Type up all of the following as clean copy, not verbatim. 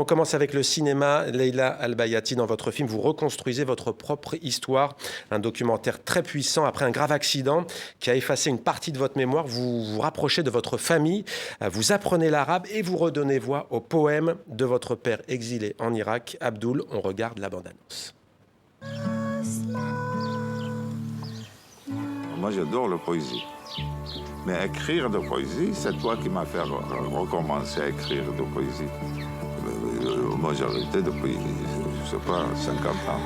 On commence avec le cinéma. Leïla Al-Bayati, dans votre film, vous reconstruisez votre propre histoire. Un documentaire très puissant. Après un grave accident qui a effacé une partie de votre mémoire, vous vous rapprochez de votre famille, vous apprenez l'arabe et vous redonnez voix au poème de votre père exilé en Irak, Abdoul. On regarde la bande-annonce. Moi, j'adore la poésie. Mais écrire de poésie, c'est toi qui m'as fait recommencer à écrire de poésie. Moi, j'ai arrêté depuis, je sais pas, 50 ans.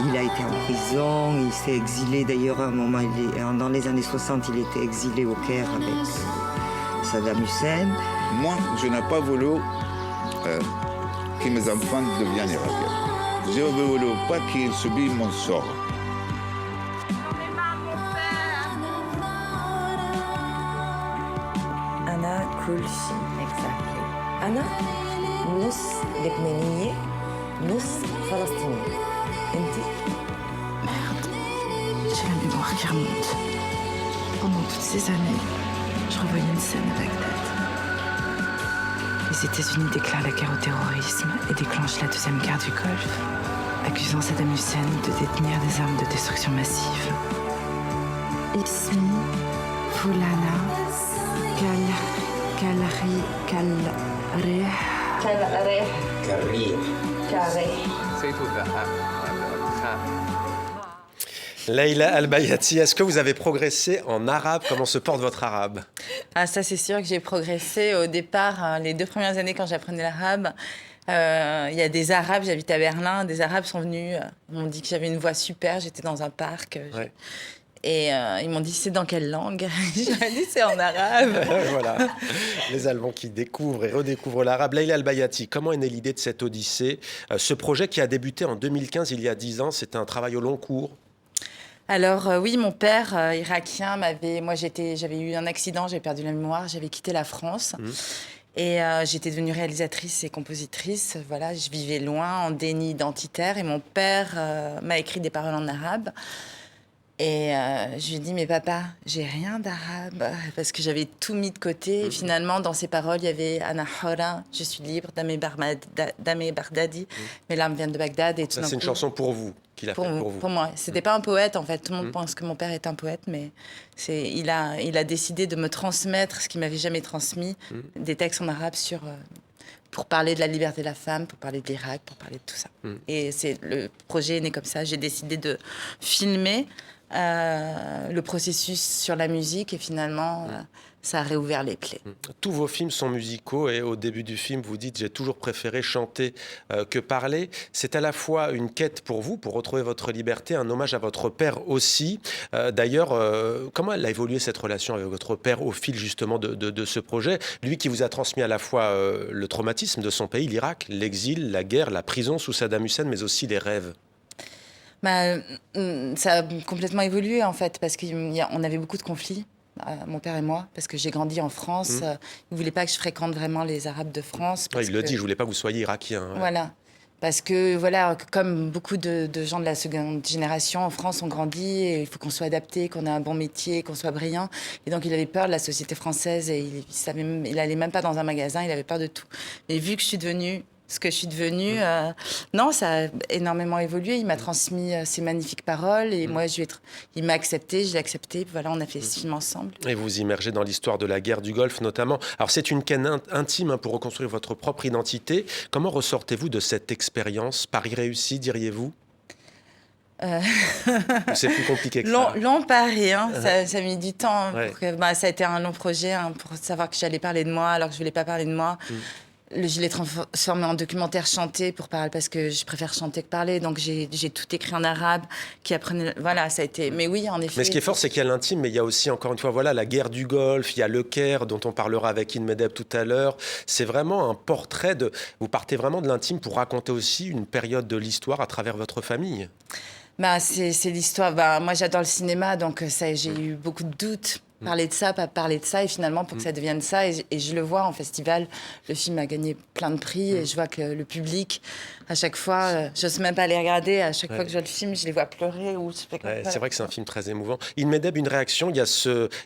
Il a été en prison, il s'est exilé d'ailleurs à un moment, dans les années 60, il était exilé au Caire avec Saddam Hussein. Moi, je n'ai pas voulu que mes enfants deviennent irakiens. Je ne voulu pas qu'ils subissent mon sort. أنا كل شيء exactly. أنا نص لبنانية نص فلسطينية. أنتِ؟ Merde, j'ai la mémoire qui remonte. Pendant toutes ces années, je revoyais une scène à Bagdad. Les États-Unis déclarent la guerre au terrorisme et déclenchent la deuxième guerre du Golfe, accusant Saddam Hussein de détenir des armes de destruction massive. اسمي فلانة Leïla Al-Bayati, est-ce que vous avez progressé en arabe? Comment se porte votre arabe? Ah, ça, c'est sûr que j'ai progressé. Au départ, les 2 premières années, quand j'apprenais l'arabe, il y a des Arabes, j'habite à Berlin, des Arabes sont venus, m'ont dit que j'avais une voix super, j'étais dans un parc. Ouais. Et ils m'ont dit, c'est dans quelle langue? Je leur ai dit, c'est en arabe. Voilà, les Allemands qui découvrent et redécouvrent l'arabe. Leïla Al-Bayati, comment est née l'idée de cette odyssée? Ce projet qui a débuté en 2015, il y a 10 ans, c'était un travail au long cours. Alors oui, mon père irakien j'avais eu un accident, j'avais perdu la mémoire, j'avais quitté la France. Et j'étais devenue réalisatrice et compositrice. Voilà, je vivais loin, en déni identitaire. Et mon père m'a écrit des paroles en arabe. Et je lui ai dit, mais papa, j'ai rien d'arabe, parce que j'avais tout mis de côté. Et finalement, dans ces paroles, il y avait Ana Hora, je suis libre, Damé Bardadi, mes larmes viennent de Bagdad. Et tout Ça, c'est une chanson pour vous, qu'il a faite pour vous. Pour moi. C'était pas un poète, en fait. Tout le monde pense que mon père est un poète, mais il a décidé de me transmettre ce qu'il m'avait jamais transmis, des textes en arabe pour parler de la liberté de la femme, pour parler de l'Irak, pour parler de tout ça. Et le projet est né comme ça. J'ai décidé de filmer le processus sur la musique et finalement, ça a réouvert les plaies. Tous vos films sont musicaux et au début du film, vous dites « j'ai toujours préféré chanter que parler ». C'est à la fois une quête pour vous, pour retrouver votre liberté, un hommage à votre père aussi. D'ailleurs, comment elle a évolué cette relation avec votre père au fil justement de ce projet? Lui qui vous a transmis à la fois le traumatisme de son pays, l'Irak, l'exil, la guerre, la prison sous Saddam Hussein, mais aussi les rêves. Ça a complètement évolué en fait, parce qu'on avait beaucoup de conflits, mon père et moi, parce que j'ai grandi en France. Il ne voulait pas que je fréquente vraiment les Arabes de France. Il le dit, je ne voulais pas que vous soyez irakien. Ouais. Voilà, parce que voilà, comme beaucoup de gens de la seconde génération en France, on grandit et il faut qu'on soit adapté, qu'on ait un bon métier, qu'on soit brillant. Et donc il avait peur de la société française et il allait même pas dans un magasin, il avait peur de tout. Mais vu que je suis devenue ce que je suis devenue, non, ça a énormément évolué. Il m'a transmis ces magnifiques paroles et moi, il m'a accepté, je l'ai accepté. Voilà, on a fait ce film ensemble. Et vous immergez dans l'histoire de la guerre du Golfe notamment. Alors c'est une quête intime pour reconstruire votre propre identité. Comment ressortez-vous de cette expérience? Pari réussi, diriez-vous? C'est plus compliqué que ça. Long pari, hein. Ça a mis du temps. Ça a été un long projet pour savoir que j'allais parler de moi alors que je ne voulais pas parler de moi. Je l'ai transformé en documentaire chanté parce que je préfère chanter que parler. Donc j'ai tout écrit en arabe, qui apprenait. Voilà, ça a été. Mais oui, en effet. Mais ce qui est fort, c'est qu'il y a l'intime, mais il y a aussi, encore une fois, voilà, la guerre du Golfe, il y a le Caire, dont on parlera avec Medeb tout à l'heure. C'est vraiment un portrait de. Vous partez vraiment de l'intime pour raconter aussi une période de l'histoire à travers votre famille. C'est l'histoire. Moi, j'adore le cinéma, donc j'ai eu beaucoup de doutes. Parler de ça, pas parler de ça, et finalement pour que ça devienne ça, et je le vois en festival, le film a gagné plein de prix, et je vois que le public, à chaque fois, j'ose même pas les regarder, à chaque fois que je vois le film, je les vois pleurer, ou je fais comme ça. C'est vrai que c'est un film très émouvant. Il Medeb, une réaction, il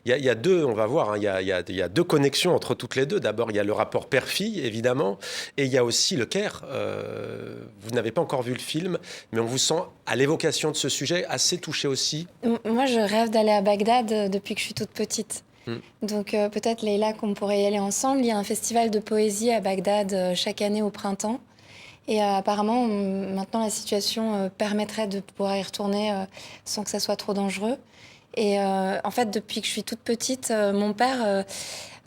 y a deux, on va voir, hein, il y a deux connexions entre toutes les deux. D'abord, il y a le rapport père-fille, évidemment, et il y a aussi le Caire. Vous n'avez pas encore vu le film, mais on vous sent, à l'évocation de ce sujet, assez touché aussi. Moi, je rêve d'aller à Bagdad depuis que je suis toute petite. Donc peut-être, Leïla, qu'on pourrait y aller ensemble. Il y a un festival de poésie à Bagdad chaque année au printemps. Et apparemment, maintenant, la situation permettrait de pouvoir y retourner sans que ça soit trop dangereux. Et en fait, depuis que je suis toute petite, mon père,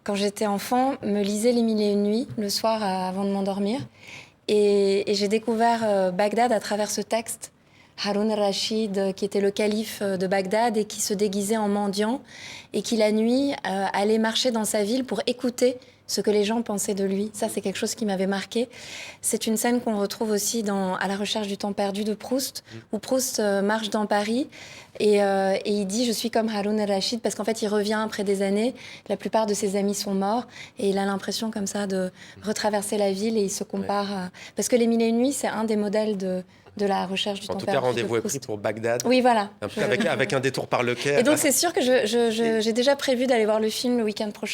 quand j'étais enfant, me lisait Les Mille et une nuits le soir avant de m'endormir. Et j'ai découvert Bagdad à travers ce texte. Haroun al-Rachid, qui était le calife de Bagdad et qui se déguisait en mendiant et qui, la nuit, allait marcher dans sa ville pour écouter ce que les gens pensaient de lui. Ça, c'est quelque chose qui m'avait marqué. C'est une scène qu'on retrouve aussi À la recherche du temps perdu de Proust, où Proust marche dans Paris et il dit « Je suis comme Haroun al-Rachid » parce qu'en fait, il revient après des années. La plupart de ses amis sont morts et il a l'impression comme ça de retraverser la ville et il se compare à... Parce que Les Mille et une nuits, c'est un des modèles de la recherche du temps perdu. En tout cas, rendez-vous est pris pour Bagdad. Oui, voilà. Avec un détour par le Caire. Et donc, c'est sûr que j'ai déjà prévu d'aller voir le film le week-end prochain.